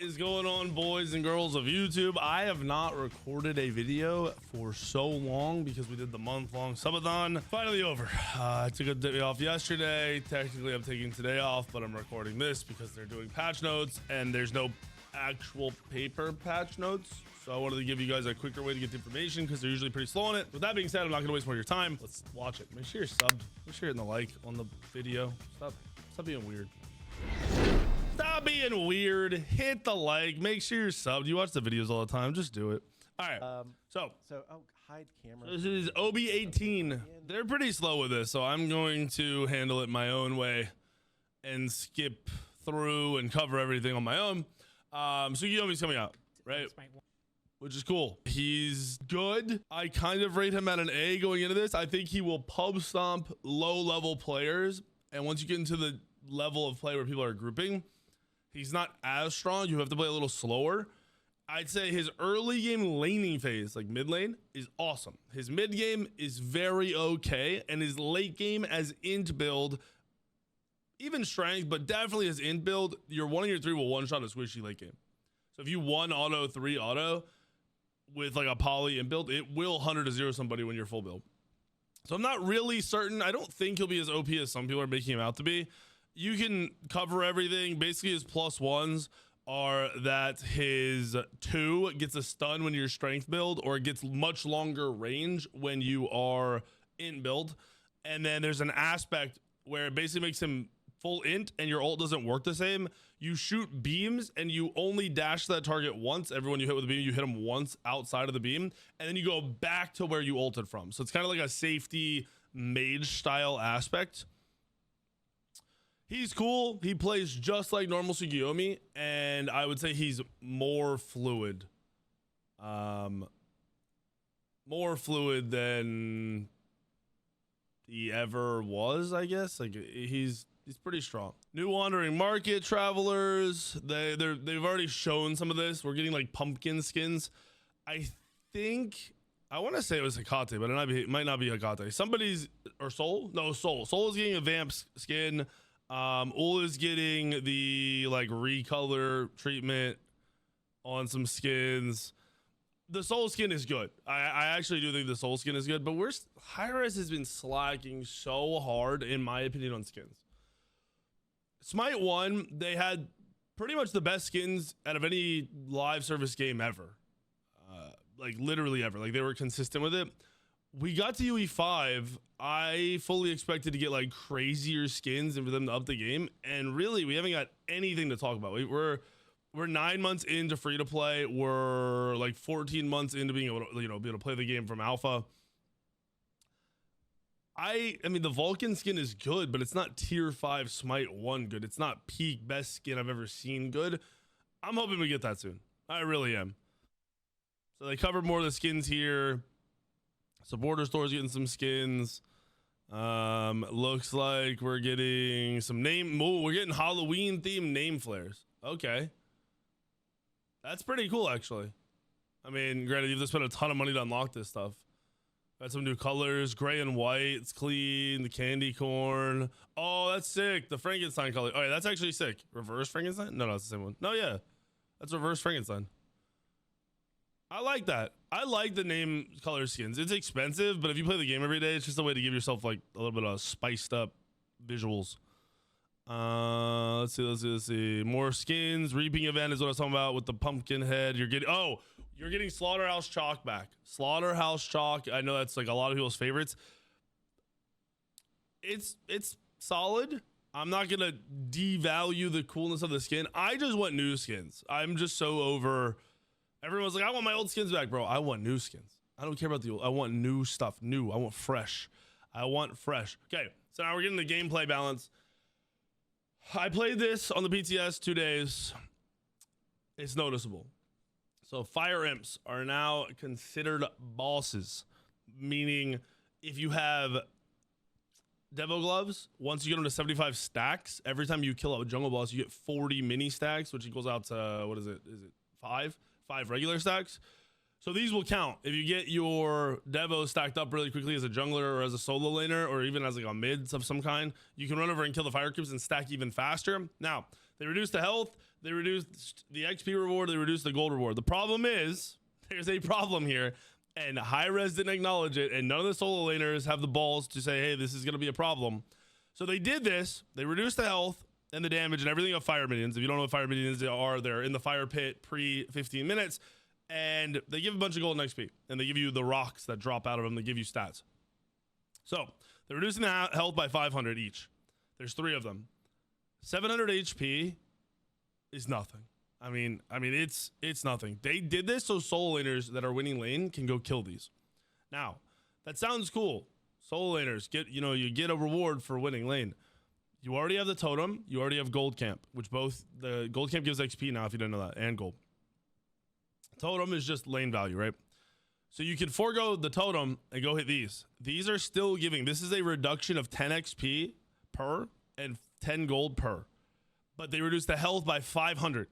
is going on, boys and girls of YouTube? I have not recorded a video for so long because we did the month-long subathon. Finally over. I took a day off yesterday. Technically I'm taking today off, but I'm recording this because they're doing patch notes and there's no actual paper patch notes, so I wanted to give you guys a quicker way to get the information because they're usually pretty slow on it. With that being said, I'm not gonna waste more of your time. Let's watch it. Make sure you're subbed. Make sure you're hitting the like on the video. Stop being weird. Stop being weird. Hit the like. Make sure you're subbed. You watch the videos all the time. Just do it. All right. So hide camera. This is OB18. They're pretty slow with this, so I'm going to handle it my own way and skip through and cover everything on my own. Tsukuyomi's coming out, right? Which is cool. He's good. I kind of rate him at an A going into this. I think he will pub stomp low-level players, and once you get into the level of play where people are grouping, he's not as strong. You have to play a little slower. I'd say his early game laning phase, like mid lane, is awesome. His mid game is very okay, and his late game as int build, even strength, but definitely as int build, your 1 and your 3 will one-shot a squishy late game. So if you 1 auto 3 auto with like a poly int build, it will 100-0 somebody when you're full build. So I'm not really certain. I don't think he'll be as OP as some people are making him out to be. You can cover everything. Basically, his +1s are that his 2 gets a stun when you're strength build, or it gets much longer range when you are int build. And then there's an aspect where it basically makes him full int and your ult doesn't work the same. You shoot beams and you only dash that target once. Everyone you hit with a beam, you hit them once outside of the beam, and then you go back to where you ulted from. So it's kind of like a safety mage style aspect. He's cool. He plays just like normal Tsukuyomi, and I would say he's more fluid. More fluid than he ever was, I guess. Like he's pretty strong. New wandering market travelers. They've already shown some of this. We're getting like pumpkin skins. I think I want to say it was Hecate, but it might not be Hecate. Somebody's or Soul. No, Soul. Soul is getting a vamp skin. Ul is getting the like recolor treatment on some skins. The Soul skin is good. I actually do think the Soul skin is good, but Hi-Res has been slacking so hard, in my opinion, on skins. Smite 1, they had pretty much the best skins out of any live service game ever. Like literally ever. Like they were consistent with it. We got to UE5. I fully expected to get like crazier skins and for them to up the game, and really we haven't got anything to talk about. We're 9 months into free to play. We're like 14 months into being able to, be able to play the game from alpha. I mean the Vulcan skin is good, but it's not tier 5 Smite 1 good. It's not peak best skin I've ever seen good. I'm hoping we get that soon. I really am. So they covered more of the skins here. Supporter store's getting some skins. Looks like we're getting some we're getting Halloween themed name flares. Okay. That's pretty cool, actually. I mean, granted, you have to spend a ton of money to unlock this stuff. Got some new colors, gray and white. It's clean. The candy corn. Oh, that's sick. The Frankenstein color. Oh, yeah, that's actually sick. Reverse Frankenstein? No, it's the same one. No, yeah. That's reverse Frankenstein. I like that. I like the name color skins. It's expensive, but if you play the game every day, it's just a way to give yourself like a little bit of spiced up visuals. Let's see. More skins. Reaping event is what I was talking about with the pumpkin head. You're getting Slaughterhouse Chalk back. Slaughterhouse Chalk. I know that's like a lot of people's favorites. It's solid. I'm not gonna devalue the coolness of the skin. I just want new skins. I'm just so over. Everyone's like, I want my old skins back, bro. I want new skins. I don't care about the old. I want new stuff. New. I want fresh. Okay, so now we're getting the gameplay balance. I played this on the PTS 2 days. It's noticeable. So fire imps are now considered bosses, meaning if you have Devo gloves, once you get them to 75 stacks, every time you kill a jungle boss, you get 40 mini stacks, which equals out to, what is it? Is it 5 regular stacks? So these will count. If you get your Devo stacked up really quickly as a jungler or as a solo laner, or even as like a mid of some kind, you can run over and kill the fire creeps and stack even faster. Now, They reduced the health, they reduced the XP reward, they reduced the gold reward. The problem is, there's a problem here, and Hi-Rez didn't acknowledge it, and none of the solo laners have the balls to say, hey, this is going to be a problem. So they did this. They reduced the health and the damage and everything of fire minions. If you don't know what fire minions are, they're in the fire pit pre 15 minutes, and they give a bunch of gold and XP, and they give you the rocks that drop out of them. They give you stats. So they're reducing the health by 500 each. There's 3 of them. 700 HP is nothing. I mean, it's nothing. They did this so solo laners that are winning lane can go kill these. Now, that sounds cool. Solo laners you get a reward for winning lane. You already have the totem. You already have gold camp, which both the gold camp gives XP now if you didn't know that, and gold. Totem is just lane value, right? So you can forego the totem and go hit these. These are still giving. This is a reduction of 10 XP per and 10 gold per, but they reduce the health by 500.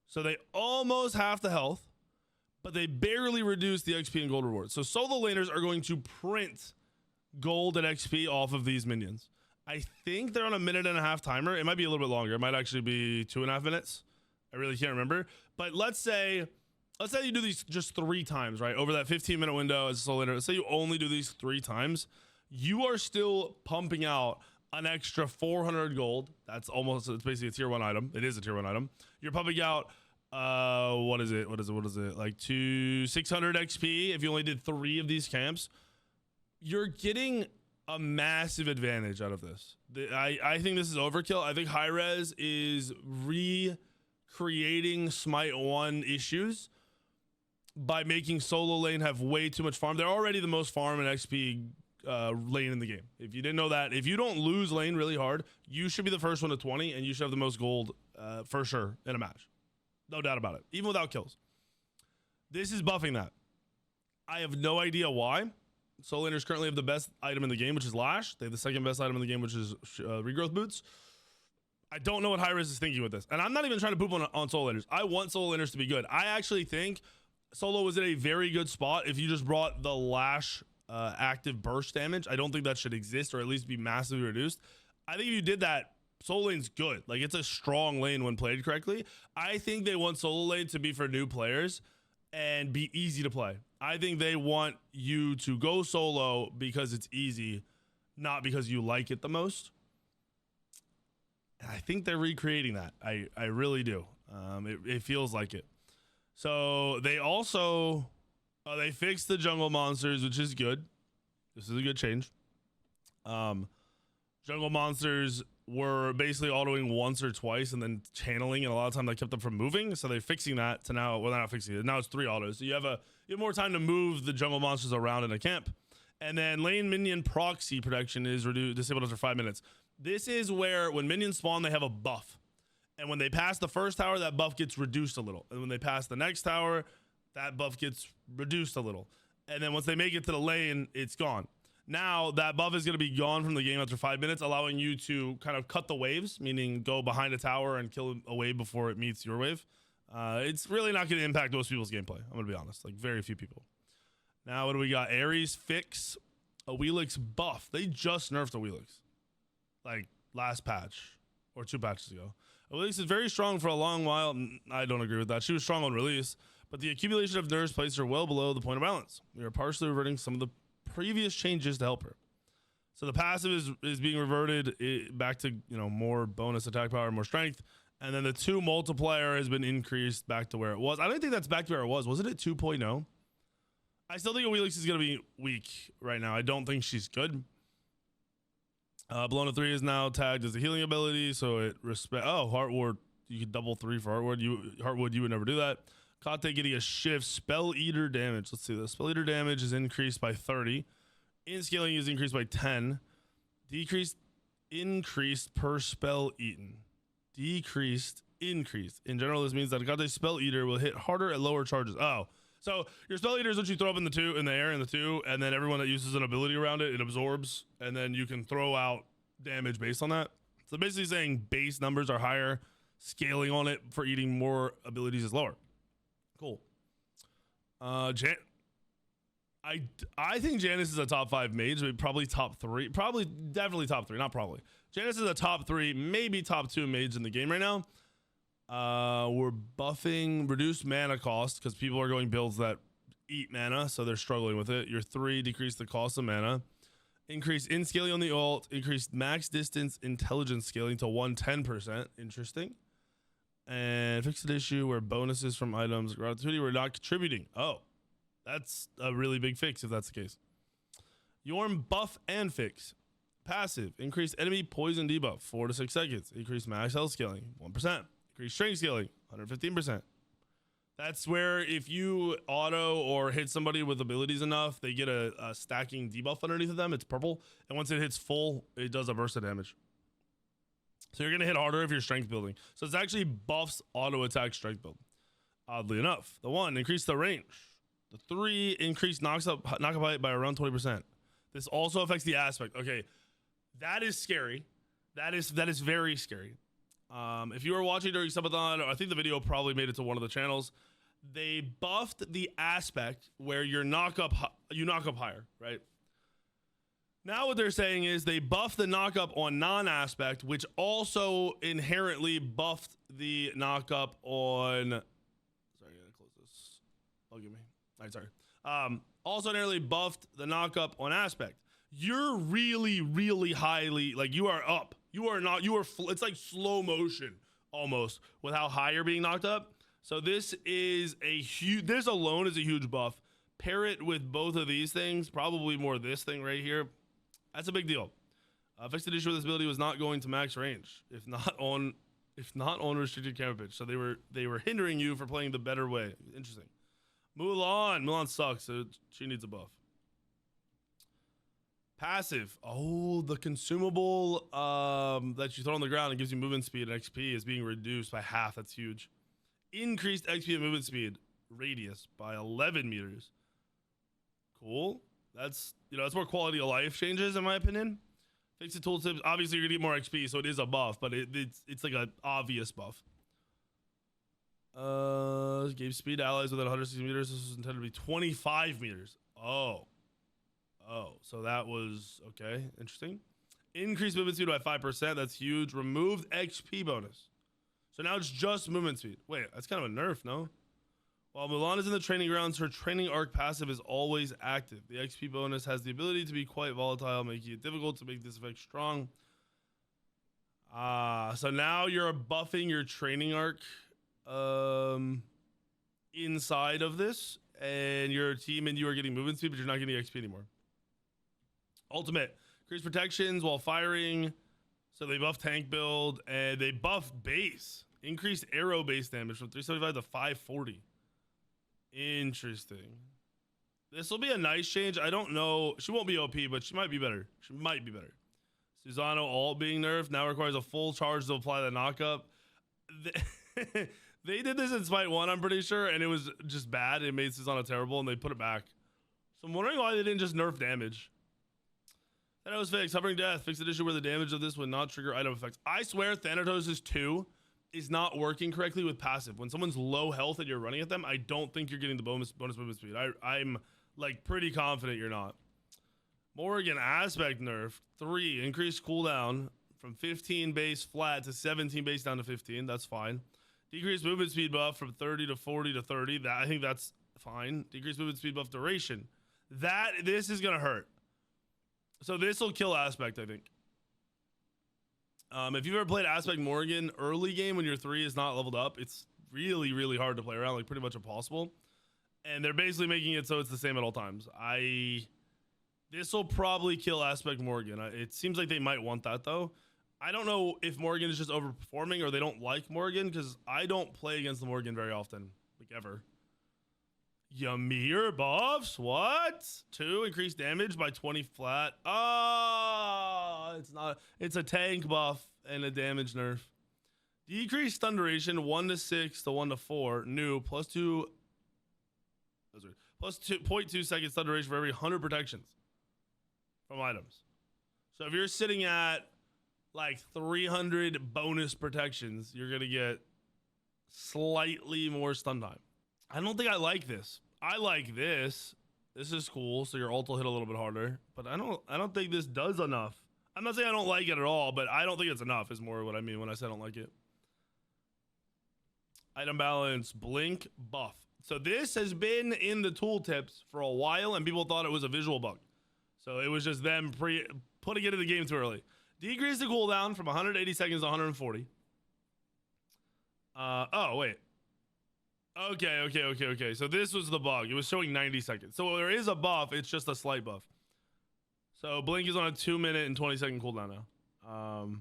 So they almost half the health, but they barely reduce the XP and gold rewards. So solo laners are going to print gold and XP off of these minions. I think they're on a 1.5-minute timer. It might be a little bit longer. It might actually be 2.5 minutes. I really can't remember. But let's say you do these just 3 times, right? Over that 15-minute window as a solo laner. Let's say you only do these 3 times. You are still pumping out an extra 400 gold. It's basically a tier 1 item. It is a tier 1 item. You're pumping out what is it like 600 XP if you only did 3 of these camps. You're getting a massive advantage out of this. I think this is overkill. I think Hi-Rez is recreating Smite 1 issues by making solo lane have way too much farm. They're already the most farm and XP lane in the game. If you didn't know that, if you don't lose lane really hard, you should be the first one to 20 and you should have the most gold for sure in a match. No doubt about it, even without kills. This is buffing that. I have no idea why. Solo laners currently have the best item in the game, which is Lash. They have the second best item in the game, which is regrowth boots. I don't know what Hi-Rez is thinking with this. And I'm not even trying to poop on solo laners. I want solo laners to be good. I actually think solo was in a very good spot if you just brought the Lash active burst damage. I don't think that should exist, or at least be massively reduced. I think if you did that, solo lane's good. Like, it's a strong lane when played correctly. I think they want solo lane to be for new players and be easy to play. I think they want you to go solo because it's easy, not because you like it the most. And I think they're recreating that. I really do. It feels like it. So they also they fixed the jungle monsters, which is good. This is a good change. Jungle monsters were basically autoing once or twice and then channeling, and a lot of time that kept them from moving. So they're fixing that to now. Well, they're not fixing it. Now it's 3 autos. So you have more time to move the jungle monsters around in a camp. And then lane minion proxy protection is disabled after 5 minutes. This is where when minions spawn, they have a buff. And when they pass the first tower, that buff gets reduced a little. And when they pass the next tower, that buff gets reduced a little. And then once they make it to the lane, it's gone. Now that buff is going to be gone from the game after 5 minutes, allowing you to kind of cut the waves, meaning go behind a tower and kill a wave before it meets your wave. It's really not going to impact most people's gameplay. I'm going to be honest, like very few people. Now what do we got? Ares fix a Wheelix buff. They just nerfed a Wheelix, like last patch or 2 patches ago. A Wheelix is very strong for a long while. I don't agree with that. She was strong on release, but the accumulation of nerfs placed her well below the point of balance. We are partially reverting some of the previous changes to help her. So the passive is being reverted back to more bonus attack power, more strength, and then the 2 multiplier has been increased back to where it was. I don't think that's back to where it was. Wasn't it 2.0? I still think Wheelix is going to be weak right now. I don't think she's good. Blown to 3 is now tagged as a healing ability, so it Heart Ward. You could double 3 for Heart Ward. Heartwood, you would never do that. Kate getting a shift. Spell Eater damage. Let's see this. Spell Eater damage is increased by 30. In scaling is increased by 10. Increased per spell eaten. Increased. In general, this means that Kate's Spell Eater will hit harder at lower charges. Oh, so your Spell Eater is what you throw up in the air in the 2, and then everyone that uses an ability around it absorbs, and then you can throw out damage based on that. So basically saying base numbers are higher, scaling on it for eating more abilities is lower. Cool. I think Janice is a top 5 mage, but probably top 3. Definitely top 3. Not probably. Janus is a top 3, maybe top 2 mage in the game right now. We're buffing reduced mana cost because people are going builds that eat mana, so they're struggling with it. Your 3 decrease the cost of mana. Increase in scaling on the ult. Increase max distance intelligence scaling to 110%. Interesting. And fix an issue where bonuses from items gratuity were not contributing. Oh, that's a really big fix if that's the case. Yorm buff and fix. Passive. Increase enemy poison debuff 4 to 6 seconds. Increase max health scaling 1%. Increase strength scaling 115%. That's where if you auto or hit somebody with abilities enough, they get a stacking debuff underneath of them. It's purple. And once it hits full, it does a burst of damage. So you're going to hit harder if you're strength building. So it's actually buffs auto attack strength build. Oddly enough. The 1, increase the range. The 3, increase knock up height by around 20%. This also affects the aspect. Okay, that is scary. That is very scary. If you were watching during Subathon, I think the video probably made it to one of the channels. They buffed the aspect where you knock up higher, right? Now what they're saying is they buffed the knock up on non-aspect, which also inherently buffed the knock up on. Sorry, I gotta close this. Bugging me. All right, sorry. Also inherently buffed the knock up on aspect. You're really, really highly, like you are up. You are not. It's like slow motion almost with how high you're being knocked up. So this is a huge. This alone is a huge buff. Pair it with both of these things, probably more this thing right here. That's a big deal. Fixed issue with this ability was not going to max range, if not on restricted camera pitch. So they were hindering you for playing the better way. Interesting. Mulan sucks. So she needs a buff. Passive. Oh, the consumable that you throw on the ground and gives you movement speed and XP is being reduced by half. That's huge. Increased XP and movement speed radius by 11 meters. Cool. That's more quality of life changes in my opinion. Fix the tooltips. Obviously you're gonna get more XP, so it is a buff, but it's like an obvious buff. Gave speed to allies within 160 meters. This was intended to be 25 meters. Oh, so that was okay. Interesting. Increased movement speed by 5%. That's huge. Removed XP bonus. So now it's just movement speed. Wait, that's kind of a nerf, no? While Mulan is in the training grounds, her training arc passive is always active. The XP bonus has the ability to be quite volatile, making it difficult to make this effect strong. So now you're buffing your training arc inside of this, and your team and you are getting movement speed, but you're not getting XP anymore. Ultimate. Increase protections while firing. So they buff tank build, and they buff base. Increased arrow base damage from 375 to 540. Interesting. This will be a nice change. I don't know. She won't be OP, but she might be better. She might be better. Susano ult being nerfed now requires a full charge to apply the knockup. They did this in Smite 1, I'm pretty sure, and it was just bad. It made Susano terrible, and they put it back. So I'm wondering why they didn't just nerf damage. Thanatos fixed. Hovering death. Fixed an issue where the damage of this would not trigger item effects. I swear Thanatos' 2 is not working correctly with passive. When someone's low health and you're running at them, I don't think you're getting the bonus movement speed. I'm like pretty confident you're not. Morrigan aspect nerf. 3, increased cooldown from 15 base flat to 17 base down to 15. That's fine. Decreased movement speed buff from 30 to 40 to 30. I think that's fine. Decreased movement speed buff duration. This is gonna hurt. So this will kill aspect, I think. If you've ever played Aspect Morrigan early game when your 3 is not leveled up, it's really, really hard to play around, like pretty much impossible. And they're basically making it so it's the same at all times. This will probably kill Aspect Morrigan. It seems like they might want that though. I don't know if Morrigan is just overperforming or they don't like Morrigan, because I don't play against the Morrigan very often, like ever. Ymir buffs? What? 2, increased damage by 20 flat. Oh, it's not. It's a tank buff and a damage nerf. Decreased stun duration 1 to 6 to 1 to 4. New plus 2. Plus 2.2 seconds stun duration for every 100 protections from items. So if you're sitting at like 300 bonus protections, you're gonna get slightly more stun time. I don't think I like this. I like this. This is cool. So your ult will hit a little bit harder, but I don't think this does enough. I'm not saying I don't like it at all, but I don't think it's enough is more what I mean when I say I don't like it. Item balance, blink, buff. So this has been in the tooltips for a while, and people thought it was a visual bug. So it was just them putting it in the game too early. Decrease the cooldown from 180 seconds to 140. Oh, wait. Okay. So this was the bug. It was showing 90 seconds. So there is a buff. It's just a slight buff. So blink is on a 2 minute and 20 second cooldown now.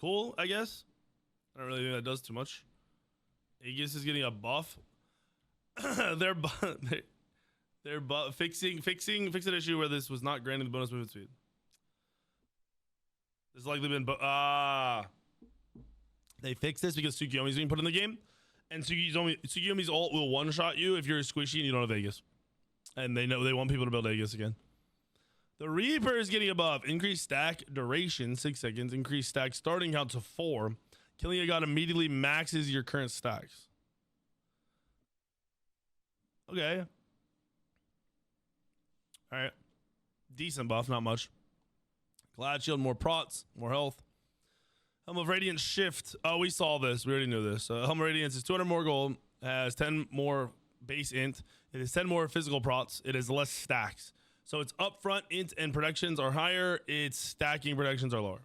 Cool, I guess. I don't really think that does too much. Aegis is getting a buff. They're fixing an issue where this was not granted the bonus movement speed. There's likely been they fixed this because Tsukuyomi's being put in the game, and Tsukuyomi's ult will one-shot you if you're squishy and you don't have Aegis, and they know they want people to build Aegis again. The Reaper is getting a buff. Increased stack duration 6 seconds. Increased stack starting count to 4. Killing a god immediately maxes your current stacks. Okay. All right. Decent buff, not much. Glad shield, more prots, more health. Helm of Radiance shift. Oh, we saw this. We already knew this. Helm of Radiance is 200 more gold. Has 10 more base int. It is 10 more physical prots. It is less stacks. So its upfront int and protections are higher. Its stacking protections are lower.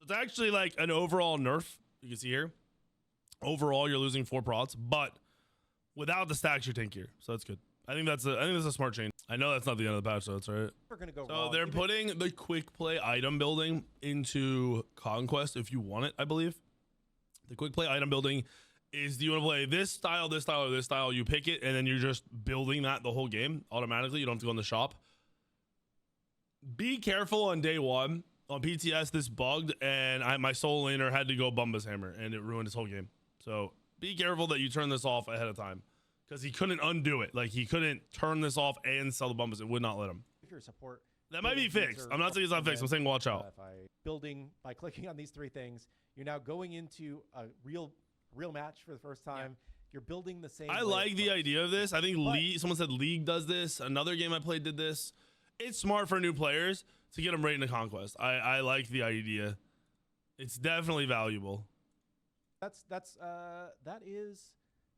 It's actually like an overall nerf. You can see here. Overall, you're losing 4 prots, but without the stacks, you're tankier. So that's good. I think that's a smart change. I know that's not the end of the patch, so that's right. We're gonna go so wrong. They're putting the quick play item building into Conquest if you want it, I believe. The quick play item building is, do you want to play this style, or this style? You pick it, and then you're just building that the whole game automatically. You don't have to go in the shop. Be careful on day one. On PTS, this bugged, and my soul laner had to go Bumba's Hammer, and it ruined his whole game. So be careful that you turn this off ahead of time, because he couldn't undo it. Like, he couldn't turn this off and sell the Bumba's. It would not let him. If you're a support, that might be fixed. I'm not saying it's not fixed. I'm saying watch out. By clicking on these 3 things, you're now going into a real match for the first time. Yeah. You're building the same. I like the idea of this. I think someone said League does this. Another game I played did this. It's smart for new players to get them right into Conquest. I like the idea. It's definitely valuable. That is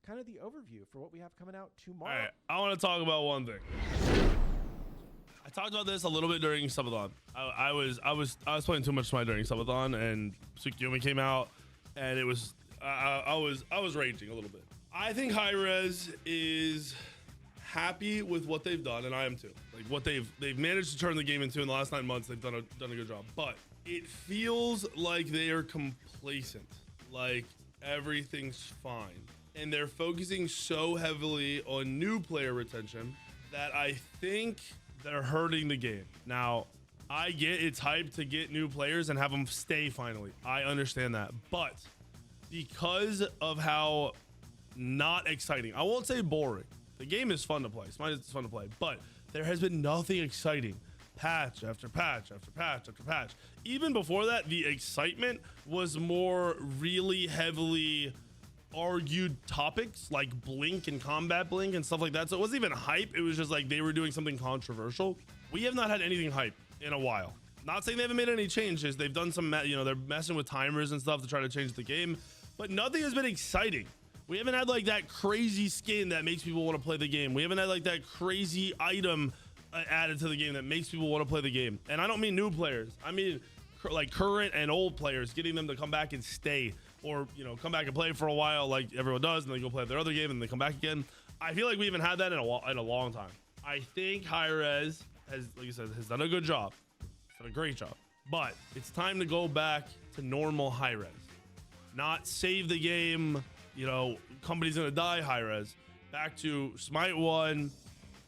kind of the overview for what we have coming out tomorrow. All right, I want to talk about one thing. I talked about this a little bit during Subathon. I was playing too much Smite during Subathon, and Tsukuyomi came out, and it was I was raging a little bit. I think Hi-Rez is happy with what they've done, and I am too. Like, what they've managed to turn the game into in the last 9 months, they've done a good job. But it feels like they are complacent, like everything's fine, and they're focusing so heavily on new player retention that I think they're hurting the game. Now, I get it's hype to get new players and have them stay finally. I understand that, but because of how not exciting, I won't say boring. The game is fun to play. Smite is fun to play, but there has been nothing exciting. Patch after patch after patch after patch. Even before that, the excitement was more really heavily argued topics like Blink and Combat Blink and stuff like that. So it wasn't even hype. It was just like they were doing something controversial. We have not had anything hype in a while. Not saying they haven't made any changes. They've done some, they're messing with timers and stuff to try to change the game, but nothing has been exciting. We haven't had like that crazy skin that makes people want to play the game. We haven't had like that crazy item added to the game that makes people want to play the game. And I don't mean new players. I mean like current and old players, getting them to come back and stay, or come back and play for a while like everyone does, and then go play their other game and they come back again. I feel like we haven't had that in a long time. I think Hi-Rez has, like you said, has done a good job, done a great job. But it's time to go back to normal Hi-Rez, not save the game. Company's gonna die Hi-Rez. Back to Smite 1.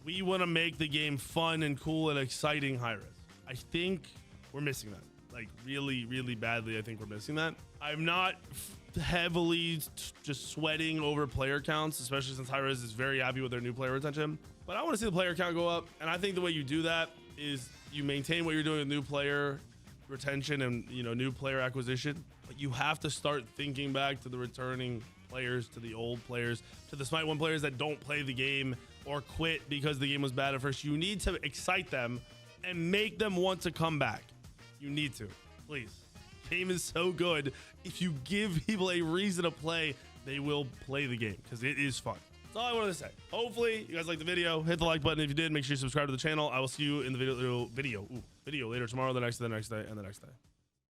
We want to make the game fun and cool and exciting Hi-Rez. I think we're missing that. Like, really, really badly, I think we're missing that. I'm not heavily just sweating over player counts, especially since Hi-Rez is very happy with their new player retention. But I want to see the player count go up, and I think the way you do that is you maintain what you're doing with new player retention and new player acquisition. But you have to start thinking back to the returning players, to the old players, to the Smite 1 players that don't play the game or quit because the game was bad at first. You need to excite them and make them want to come back. You need to, please. Game is so good. If you give people a reason to play, they will play the game because it is fun. That's all I wanted to say. Hopefully you guys liked the video. Hit the like button if you did. Make sure you subscribe to the channel. I will see you in the video later tomorrow, the next day, and the next day.